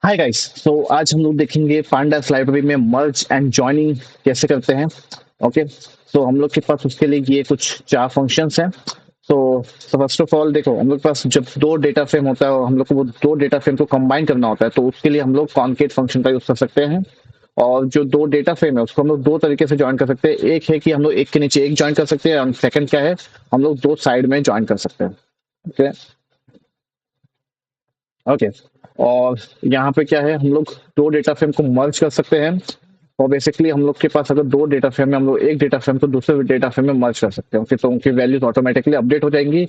Hi guys. आज हम लोग देखेंगे पांडास लाइब्रेरी में मर्ज एंड जॉइनिंग कैसे करते हैं। ओके। हम लोग के पास उसके लिए ये कुछ चार फंक्शंस हैं। फर्स्ट ऑफ ऑल देखो, हम लोग के पास जब दो डेटा फ्रेम होता है और हम लोग को वो दो डेटा फ्रेम को कंबाइन करना होता है, तो उसके लिए हम लोग कॉनकेट फंक्शन का यूज कर सकते हैं। और जो दो डेटा फ्रेम है उसको हम लोग दो तरीके से ज्वाइन कर सकते हैं। एक है कि हम लोग एक के नीचे एक ज्वाइन कर सकते हैं, और सेकंड क्या है, हम लोग दो साइड में ज्वाइन कर सकते हैं। ओके। ओके। और यहाँ पे क्या है, हम लोग दो डेटा फ्रेम को मर्ज कर सकते हैं। और बेसिकली हम लोग के पास अगर दो डेटा फ्रेम है, हम लोग एक डेटा फ्रेम को दूसरे डेटा फ्रेम में मर्ज कर सकते हैं। ओके, तो उनकी वैल्यूज ऑटोमेटिकली अपडेट हो जाएंगी।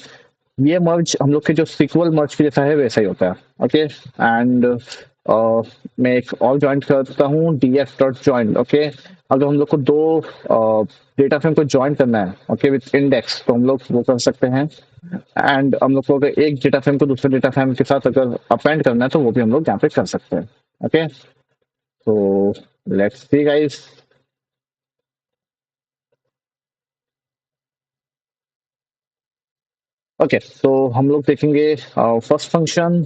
ये मर्ज हम लोग के जो सीक्वल मर्ज के जैसा है वैसा ही होता है। ओके। एंड मैं एक और ज्वाइन करता हूँ, D F dot join. Okay. अगर हम लोग को दो डेटा फ्रेम को ज्वाइन करना है, ओके, विथ इंडेक्स, तो हम लोग वो कर सकते हैं। एंड हम लोग को अगर एक डेटा फ्रेम को दूसरे डेटा फ्रेम के साथ अगर अपेंड करना है, तो वो भी हम लोग यहाँ पे कर सकते हैं। ओके। तो लेट्स सी गाइस। ओके, तो हम लोग देखेंगे फर्स्ट फंक्शन।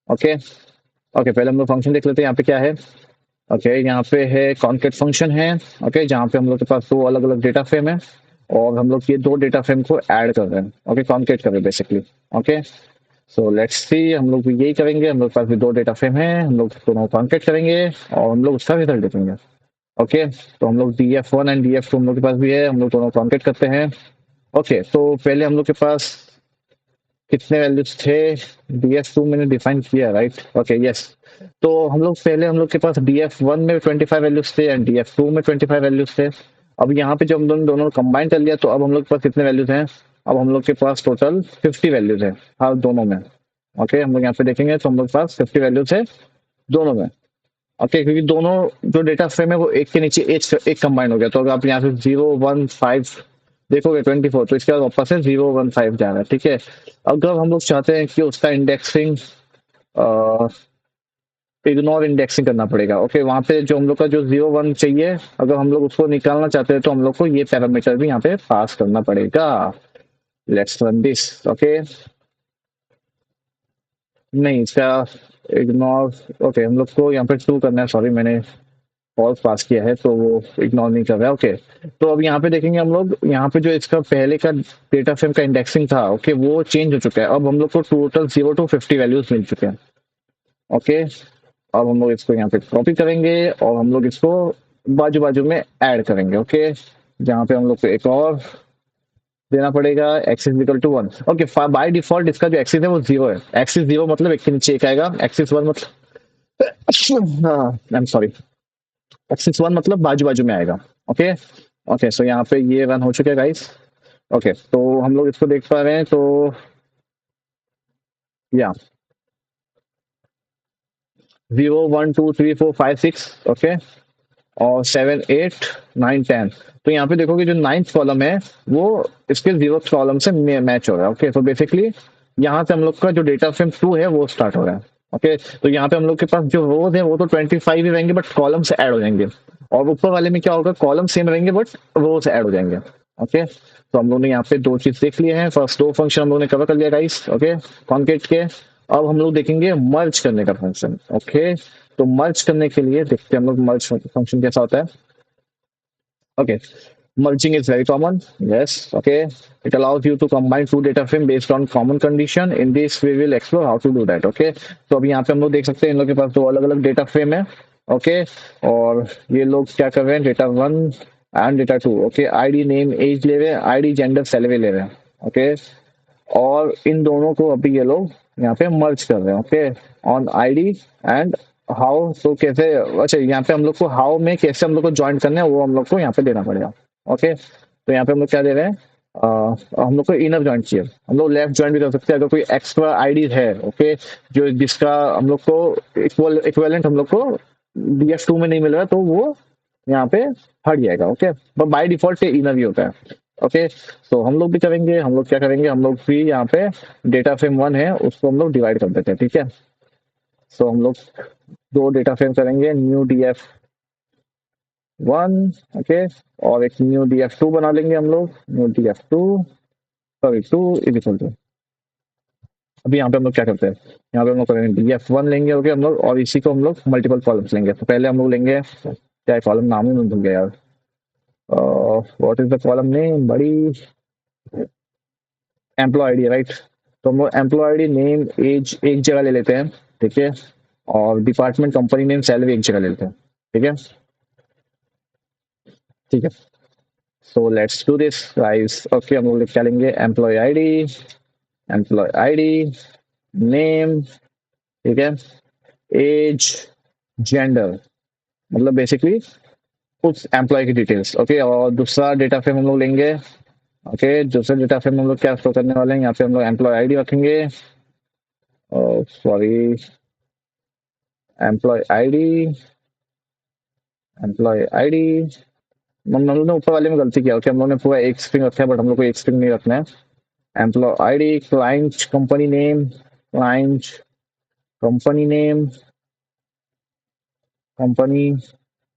ओके। ओके, पहले हम लोग फंक्शन देख लेते हैं यहाँ पे क्या है। ओके, यहाँ पे है कॉनकेट फंक्शन है। ओके, जहाँ पे हम लोग के पास दो अलग अलग डेटा फ्रेम है, और हम लोग ये दो डेटा फ्रेम को ऐड कर रहे हैं। ओके, कॉनकेट कर रहे हैं बेसिकली। ओके। लेट्स सी, हम लोग भी यही करेंगे। हम लोग के पास भी दो डेटा फ्रेम है, हम लोग दोनों कॉन्केट करेंगे और हम लोग उसका रिजल्ट देखेंगे। ओके। तो हम लोग D F one and D F to हम लोग के पास भी है, हम लोग दोनों कॉन्केट करते हैं। ओके, तो पहले हम लोग के पास कितने वैल्यूज थे, डी एफ टू मैंने डिफाइन किया, राइट? Okay, yes. तो हम लोग के पास डी एफ वन में 25 वैल्यूज थे एंड डी एफ टू में 25 वैल्यूज थे। अब यहाँ पे जब हम दोनों दोनों कंबाइन कर लिया, तो अब हम लोग के पास कितने वैल्यूज हैं? अब हम लोग के पास टोटल 50 वैल्यूज है, हाँ, दोनों में। ओके, हम लोग यहाँ पे देखेंगे तो हम लोग के पास 50 वैल्यूज है दोनों में। ओके, क्योंकि दोनों जो डेटा फ्रेम है वो एक के नीचे एक एक कंबाइन हो गया। तो अगर आप यहाँ से 0 1 5 देखोगे 24, तो इसके बाद वापस से 0 1 5 जा रहा है। ठीक है। अगर हम लोग चाहते हैं कि उसका इंडेक्सिंग इग्नोर इंडेक्सिंग करना पड़ेगा। ओके, वहां पे जो हम लोग का जो 0 1 चाहिए, अगर हम लोग उसको निकालना चाहते हैं, तो हम लोग को ये पैरामीटर भी यहाँ पे पास करना पड़ेगा। Let's run this. ओके। नहीं, इसका इग्नोर, ओके, हम लोग को यहाँ पे टू करना है। सॉरी, मैंने फॉल्स पास किया है, तो वो इग्नोर नहीं कर रहा है। ओके। तो अब यहाँ पे देखेंगे, हम लोग यहाँ पे जो इसका पहले का डेटा फ्रेम का इंडेक्सिंग था, ओके, वो चेंज हो चुका है। अब हम लोग को टोटल 0 to 50 वैल्यूज मिल चुके हैं। ओके। अब हम लोग इसको यहाँ पे कॉपी करेंगे और हम लोग इसको बाजू बाजू में ऐड करेंगे। ओके, जहाँ पे हम लोग को एक और देना पड़ेगा, axis equal to 1। Okay, by default इसका जो एक्सिस है वो 0 है। एक्सिस 0 मतलब एक के नीचे एक आएगा, एक्सिस 1 मतलब हाँ, आई एम सॉरी, एक्सिस 1 मतलब बाजू बाजू में आएगा। ओके। ओके, सो यहाँ पे ये रन हो चुका है गाइस। ओके, तो हम लोग इसको देख पा रहे हैं, तो या 0 1 2 3 4 5 6। ओके, और 7 8 9 10। तो यहाँ पे देखोगे जो नाइन्थ कॉलम है वो इसके जीरो कॉलम से मैच हो रहा है। ओके, तो बेसिकली यहाँ से हम लोग का जो डेटा फ्रेम टू है वो स्टार्ट हो रहा है। ओके, तो यहाँ पे हम लोग के पास जो रोज है वो तो 25 ही रहेंगे, बट कॉलम से ऐड हो जाएंगे। और ऊपर वाले में क्या होगा, कॉलम सेम रहेंगे बट रोज ऐड हो जाएंगे। ओके, तो हम लोग ने यहाँ पे दो चीज देख लिए हैं। फर्स्ट दो फंक्शन हम लोग ने कवर कर लिया गाइस। ओके, कॉन्केट के। अब हम लोग देखेंगे मर्ज करने का फंक्शन। ओके, तो मर्ज करने के लिए देखते हैं हम लोग मर्ज फंक्शन कैसा होता है। Okay, merging is very common. Yes. Okay, it allows you to combine two data frame based on common condition. In this we will explore how to do that. Okay, तो अभी यहाँ पे हम लोग देख सकते हैं इन लोग के पास दो अलग अलग डेटा फ्रेम है। ओके, और ये लोग क्या कर रहे हैं, data one and data two. Okay, ID name age ले रहे हैं, आईडी जेंडर सैलरी ले रहे हैं। ओके, और इन दोनों को अभी ये लोग यहाँ पे मर्ज कर रहे हैं। Okay, on ID and how. तो कैसे, अच्छा, यहाँ पे हम लोग को हाउ में कैसे हम लोग को ज्वाइन करना है वो हम लोग को यहाँ पे देना पड़ेगा। ओके, तो यहाँ पे हम लोग क्या दे रहे हैं, हम लोग को इनर ज्वाइन चाहिए। हम लोग लेफ्ट ज्वाइन भी कर सकते हैं अगर कोई एक्स्ट्रा आईडी है। ओके, जो जिसका हम लोग को इक्वलेंट हम लोग को डी एफ टू में नहीं मिल रहा, तो वो यहाँ पे हट जाएगा। ओके, पर बाय डिफॉल्ट इनर ही होता है। ओके, तो हम लोग भी करेंगे, हम लोग क्या करेंगे, हम लोग भी यहाँ पे डेटा फ्रेम वन है उसको हम लोग डिवाइड कर देते हैं। ठीक है, हम लोग दो डेटा फ्रेम करेंगे, new D F one. Okay, और एक न्यू डी एफ टू बना लेंगे हम लोग, new D F two, sorry, two is equal to अभी यहाँ पे हम लोग क्या करते हैं, यहाँ पे हम लोग करेंगे df1 लेंगे, ओके हम लोग, और इसी को हम लोग मल्टीपल कॉलम्स लेंगे। तो पहले हम लोग लेंगे, क्या कॉलम नाम ही मैं भूल गया यार, what is the column name बड़ी, एम्प्लॉय आईडी राइट। तो हम लोग एम्प्लॉय आईडी नेम एज एक जगह ले लेते हैं, ठीक है, और डिपार्टमेंट कंपनी नेम सैलरी एक जगह ले लेते हैं, ठीक है, ठीक है। So let's do this guys. Okay हम लोग क्या लेंगे, एम्प्लॉय आईडी नेम, ठीक है, एज, जेंडर, मतलब बेसिकली उस एम्प्लॉय की डिटेल्स, ओके। और दूसरा डेटा फ्रेम हम लोग लेंगे, ओके, दूसरे डेटा फ्रेम में हम लोग क्या स्टोर करने वाले हैं, यहाँ पे हम लोग एम्प्लॉय आईडी रखेंगे, सॉरी, एम्प्लॉय आईडी, एम्प्लॉय आईडी, हम लोगों ने ऊपर वाले में गलती किया, ओके, हम लोगों ने पूरा एक स्ट्रिंग रखा है, बट हम लोग को एक स्ट्रिंग नहीं रखना है। Employ ID, client company name, client company name, company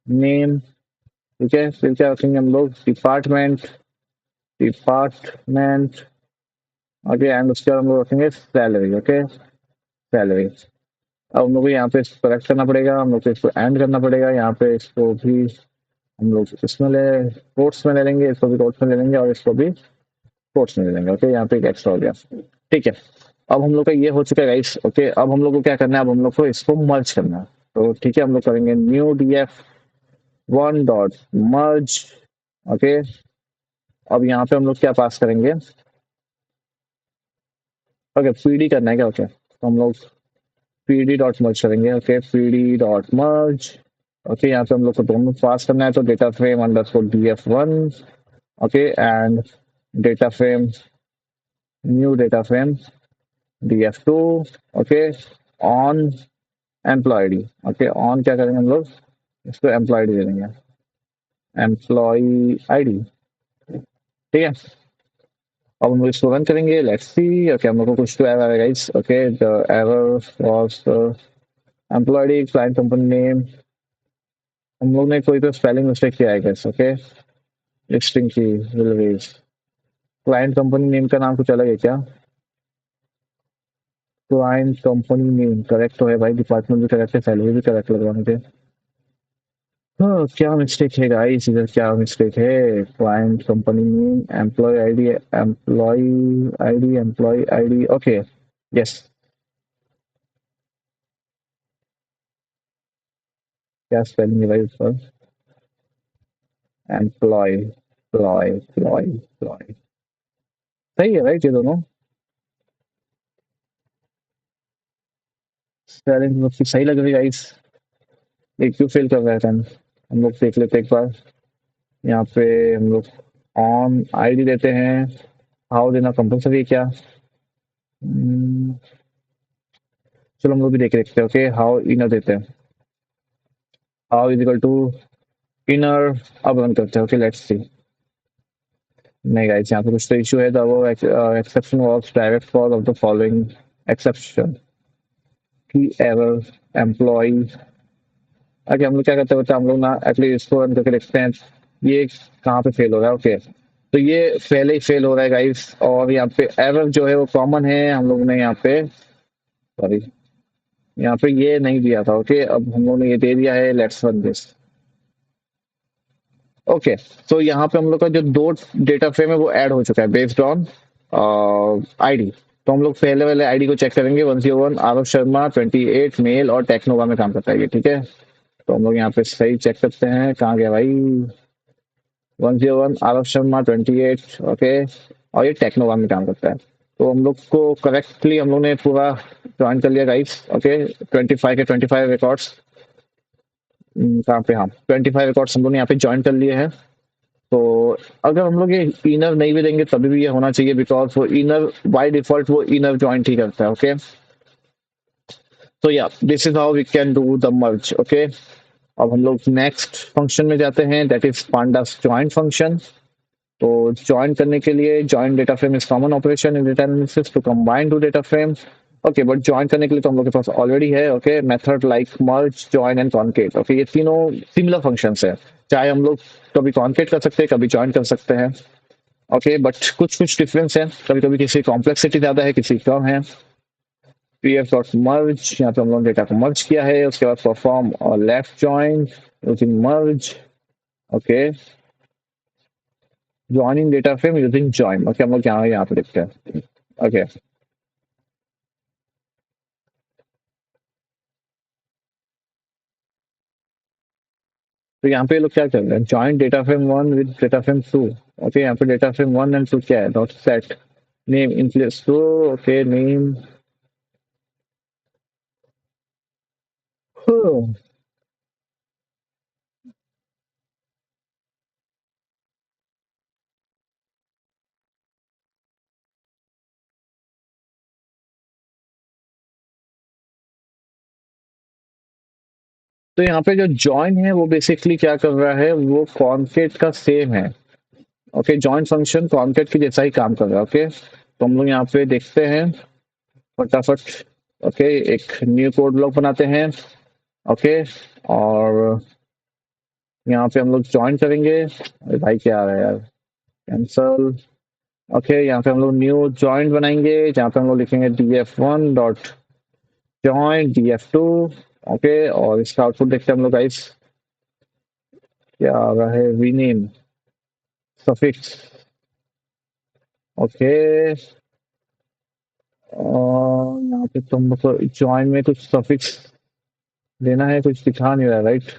name, ठीक है। फिर क्या रखेंगे हम लोग, डिपार्टमेंट, डिपार्टमेंट, ओके, एंड उसके बाद हम लोग रखेंगे सैलरी, ओके, सैलरी। अब हम लोग को यहाँ पे इसको करेक्ट करना पड़ेगा, हम लोग को इसको एंड करना पड़ेगा, यहाँ पे इसको भी हम लोग इसमें ले, कोट्स में ले लेंगे, इसको भी कोट्स में ले लेंगे, और इसको भी कोट्स में ले लेंगे, ओके। यहाँ पे एक एक्स्ट्रा हो गया, ठीक है। अब हम लोग का ये हो चुका है गाइस, ओके। अब हम लोग को क्या करना है, अब हम लोग को इसको मर्ज करना है, तो ठीक है, हम लोग करेंगे न्यू df1 डॉट मर्ज, ओके। अब यहाँ पे हम लोग क्या पास करेंगे, ओके, पीडी करना है क्या, ओके, तो हम लोग pd डॉट मर्ज करेंगे, ओके, pd डॉट मर्ज, ओके। यहाँ पे हम लोग को दोनों पास करना है, तो data frame underscore df1, okay, and data frame, new data frame df2, okay, on employ D, okay, on क्या करेंगे हम लोग, इसको एम्प्लॉय आईडी दे देंगे, एम्प्लॉय आईडी, ठीक है। अब हम लोग इसको रन करेंगे, लेट्स सी, ओके, हम लोग को कुछ तो एरर आएगा guys, okay, the error was employ ID client company name, हम लोग ने कोई तो स्पेलिंग मिस्टेक किया है गाइस, ओके, स्ट्रिंग की रिलीज, क्लाइंट कंपनी नेम का नाम कुछ अलग है क्या, क्लाइंट कंपनी नेम करेक्ट तो है भाई, डिपार्टमेंट भी करेक्ट है, सैलरी भी करेक्ट लग रहा है मुझे, हाँ, क्या मिस्टेक है गाइस, इधर क्या मिस्टेक है, client company name, employ ID, employ ID, employ ID, okay, yes, क्या स्पेलिंग है भाई ऊपर, एम्प्लॉय, प्लॉय, प्लॉय, प्लॉय, सही है राइट ये दोनों, स्पेलिंग मुझे सही लग रही है गाइस, ये क्यों फेल कर रहा है टाइम, हम लोग देख लेते हैं एक बार, यहाँ पे हम लोग ऑन आईडी देते हैं, हाउ देना कंपलसरी है क्या, हम्म, चलो हम लोग भी देख लेते हैं, ओके, हाउ इनर देते हैं, how is equal to inner, अब रन करते हैं, ओके, लेट्स सी, नहीं गाइस यहाँ पे कुछ तो इशू है, द वो exception was direct cause of the following exception की एरर एम्प्लॉय, ओके। हम लोग क्या करते हैं बच्चा, हम लोग ना एक्चुअली इसको रन करके देखते हैं ये कहाँ पे फेल हो रहा है, ओके, तो ये पहले ही फेल हो रहा है गाइस, और यहाँ पे एरर जो है वो कॉमन है, हम लोग ने यहाँ पे, सॉरी, यहाँ पे ये नहीं दिया था, ओके, अब हम लोग ने ये दे दिया है, लेट्स रन दिस, ओके। तो यहाँ पे हम लोग का जो दो डेटा फ्रेम है वो ऐड हो चुका है बेस्ड ऑन आईडी, तो हम लोग पहले वाले आईडी को चेक करेंगे, 101 आरव शर्मा 28 मेल और टेक्नोवा में काम करता है ये, ठीक है। तो हम लोग यहाँ पे सही चेक करते हैं, कहाँ गया भाई, 101 आरव शर्मा 28, ओके, और ये टेक्नोवा में काम करता है, तो हम लोग को करेक्टली हम लोग ने पूरा ज्वाइन कर लिया गाइस, ओके, 25 के 25 रिकॉर्ड्स, कहाँ पे, हाँ, 25 रिकॉर्ड्स हम लोग ने यहाँ पे ज्वाइन कर लिए हैं। तो अगर हम लोग ये इनर नहीं भी देंगे तभी भी ये होना चाहिए, बिकॉज वो इनर बाय डिफॉल्ट वो इनर ज्वाइंट ही करता है, ओके। तो या this is how we can do the merge, okay. अब हम लोग नेक्स्ट फंक्शन में जाते हैं, that is pandas join function. तो ज्वाइन करने के लिए join data frame is common operation in data analysis to combine two data frame, okay, but join करने के लिए तो हम लोग के पास ऑलरेडी है, okay, method like merge, join and concat, okay, ये तीनों सिमिलर फंक्शंस है, चाहे हम लोग कभी कॉन्केट कर सकते हैं, कभी ज्वाइन कर सकते हैं, ओके, बट कुछ कुछ डिफरेंस है, कभी कभी किसी कॉम्प्लेक्सिटी ज्यादा है, किसी कम है, पी एफ डॉट मर्ज, यहाँ पे हम लोग डेटा को मर्ज किया है। उसके बाद परफॉर्म और left join using merge. Okay, joining data frame using join. Okay, हम लोग यहाँ पे देखते हैं। ओके, तो यहाँ पे ये लोग क्या कर रहे हैं, join data frame one with data frame two. Okay, यहाँ पे data frame one and two क्या है, dot set name in place true. Okay, name. तो यहाँ पे जो जॉइन है वो बेसिकली क्या कर रहा है, वो कॉनकेट का सेम है। ओके, जॉइन फंक्शन कॉनकेट के जैसा ही काम कर रहा है। ओके, तो हम लोग यहाँ पे देखते हैं फटाफट। ओके, एक न्यू कोड ब्लॉक बनाते हैं। ओके, और यहाँ पे हम लोग ज्वाइन करेंगे। अरे भाई क्या आ रहा है यार, कैंसल। ओके, यहाँ पे हम लोग न्यू ज्वाइन बनाएंगे, जहाँ पे हम लोग लिखेंगे df1 dot join df2। Okay, और इसका आउटपुट देखते हैं हम लोग गाइस, क्या आ रहा है, रीनेम सफिक्स। ओके, और यहाँ पे तुम लोग को ज्वाइन में कुछ सफिक्स देना है, कुछ दिखा नहीं रहा, राइट?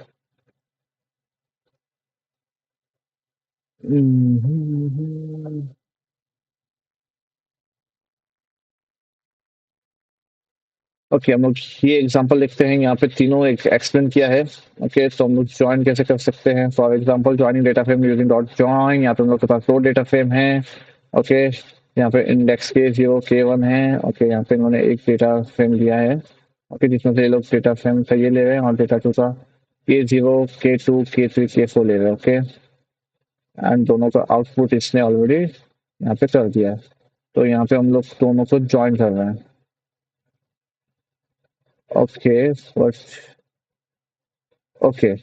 ओके, हम लोग ये एग्जांपल लिखते हैं, यहाँ पे तीनों एक एक्सप्लेन किया है। ओके, तो हम लोग ज्वाइन कैसे कर सकते हैं, for example joining data frame using dot join. यहाँ पे हम लोग के पास दो डेटा फ्रेम है। ओके, यहाँ पे इंडेक्स के 0 K1 है। ओके, यहाँ पे इन्होंने एक डेटा फ्रेम दिया है। ओके, जिसमें से ये लोग डेटा फ्रेम का ये ले रहे हैं और डेटा टू का K0 K2 K3 K4 ले रहे हैं। ओके, एंड दोनों का आउटपुट इसने ऑलरेडी यहाँ पे कर दिया है। तो यहाँ पे हम लोग दोनों को ज्वाइन कर रहे हैं। Okay, first. ओके,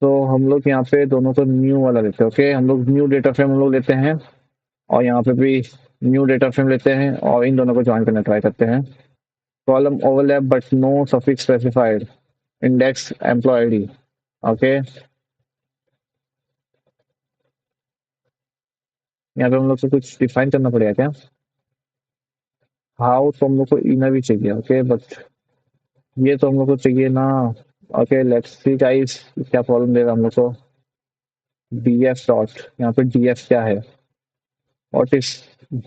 तो हम लोग यहाँ पे दोनों को न्यू वाला लेते हैं। ओके, हम लोग न्यू डेटा फ्रेम हम लोग लेते हैं, और यहाँ पे भी न्यू डेटा फ्रेम लेते हैं, और इन दोनों को ज्वाइन करने ट्राई करते हैं। Column overlap but no suffix specified, index employ ID. Okay, यहाँ पे हम लोग को कुछ डिफाइन करना पड़ेगा क्या, हाउ, तो हम लोग को इनर भी चाहिए। ओके, बट ये तो हम लोग को चाहिए ना। ओके, लेट्स सी गाइस, क्या प्रॉब्लम दे रहा है हम लोग को। df डॉट, यहाँ पे df क्या है, what is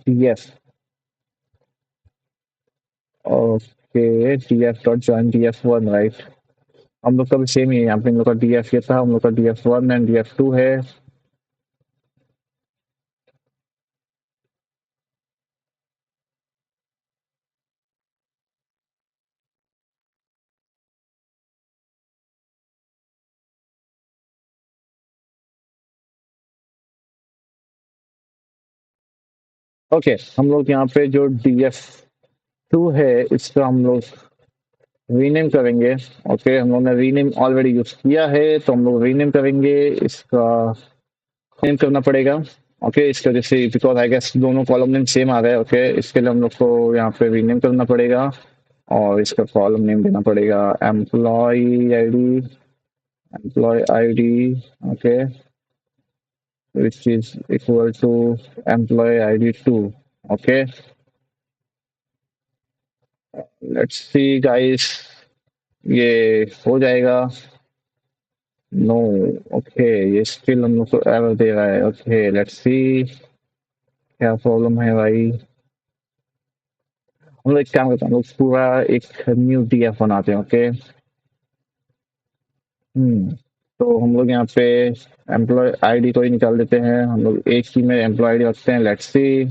df। Okay, df dot join df1, right? हम लोग का भी सेम ही है, यहाँ पे हम लोग का df ये था, हम लोग का df1 एंड df2 है। ओके, हम लोग यहाँ पे जो df2 है इसका हम लोग रीनेम करेंगे। ओके, हम लोग ने रीनेम ऑलरेडी यूज किया है, तो हम लोग रीनेम करेंगे, इसका नेम करना पड़ेगा। ओके, इसकी वजह से बिकॉज आई गेस दोनों कॉलम नेम सेम आ गए। ओके, इसके लिए हम लोग को यहाँ पे रीनेम करना पड़ेगा, और इसका कॉलम नेम देना पड़ेगा employ ID. Okay, which is equal to employee ID 2. Okay, let's see guys, ये हो जाएगा। नो, ओके, ये स्टिल हम लोग को एरर दे रहा है। ओके, लेट्स सी क्या प्रॉब्लम है भाई। हम लोग एक काम करते हैं, हम लोग पूरा एक न्यू डीएफ बनाते हैं। ओके, तो हम लोग यहाँ पे एम्प्लॉय आईडी को ही निकाल देते हैं, हम लोग एक ही में एम्प्लॉय आईडी रखते हैं। Let's see.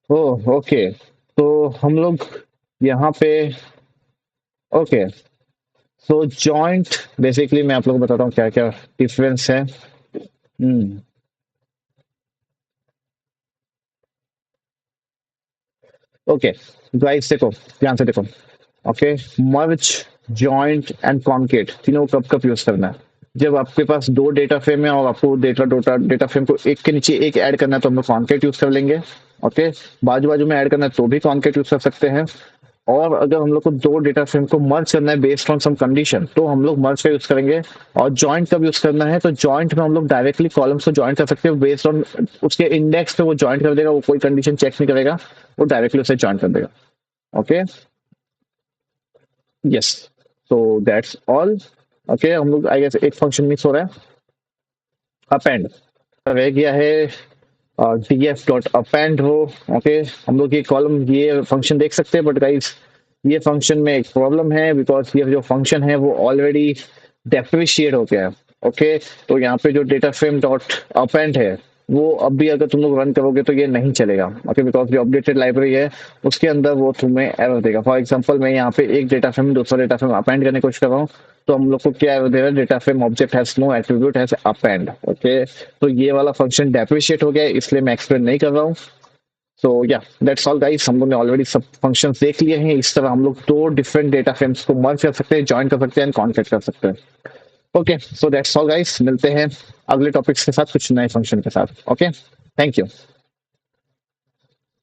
ओह, ओके, तो हम लोग यहाँ पे, ओके, सो जॉइंट बेसिकली मैं आप लोगों को बताता हूँ क्या क्या डिफरेंस है। हम्म ओके, गाइस देखो, ध्यान से देखो। Okay, merge, joint and concat तीनों को कब कब यूज करना है, जब आपके पास दो डेटा फ्रेम है और आपको डेटा डेटा डेटा फ्रेम को एक के नीचे एक ऐड करना है, तो हम लोग कॉन्केट यूज कर लेंगे। ओके, बाजू बाजू में ऐड करना है तो भी कॉन्केट यूज कर सकते हैं। और अगर हम लोग को दो डेटा फ्रेम को मर्ज करना है बेस्ड ऑन सम कंडीशन, तो हम लोग मर्ज का यूज करेंगे। और जॉइंट कब यूज करना है, तो जॉइंट में हम लोग डायरेक्टली कॉलम्स को जॉइंट कर सकते हैं बेस्ड ऑन उसके इंडेक्स पे, वो जॉइंट कर देगा, वो कोई कंडीशन चेक नहीं करेगा, वो डायरेक्टली उसे जॉइंट कर देगा। ओके, यस, तो दैट्स ऑल। ओके, हम लोग आई गेस एक फंक्शन मिस हो रहा है, अपेंड रह गया है, df डॉट अपेंड हो। ओके, हम लोग ये कॉलम ये फंक्शन देख सकते हैं, बट गाइस ये फंक्शन में एक प्रॉब्लम है, बिकॉज ये जो फंक्शन है वो ऑलरेडी डेप्रिशिएट हो गया है। ओके, तो यहाँ पे जो डेटा फ्रेम डॉट अपेंड है वो अब भी अगर तुम लोग रन करोगे तो ये नहीं चलेगा। ओके, बिकॉज जो अपडेटेड लाइब्रेरी है उसके अंदर वो तुम्हें एरर देगा। फॉर एग्जांपल मैं यहाँ पे एक डेटा फ्रेम दूसरा डेटा फ्रेम अपेंड करने की कोशिश कर रहा हूँ, तो हम लोग को क्या एरर दे रहा है, data frame object has no attribute has append. Okay, तो ये वाला फंक्शन डेप्रिशिएट हो गया है, इसलिए मैं एक्सप्लेन नहीं कर रहा हूँ। सो या दैट्स ऑल गाइस, हम लोग ने ऑलरेडी सब फंक्शंस देख लिए हैं। इस तरह हम लोग दो डिफरेंट डेटा फ्रेम्स को मर्ज कर सकते हैं, ज्वाइन कर सकते हैं एंड कॉन्केट कर सकते हैं। Okay, so that's all guys, मिलते हैं अगले टॉपिक्स के साथ कुछ नए फंक्शन के साथ। Okay, thank you.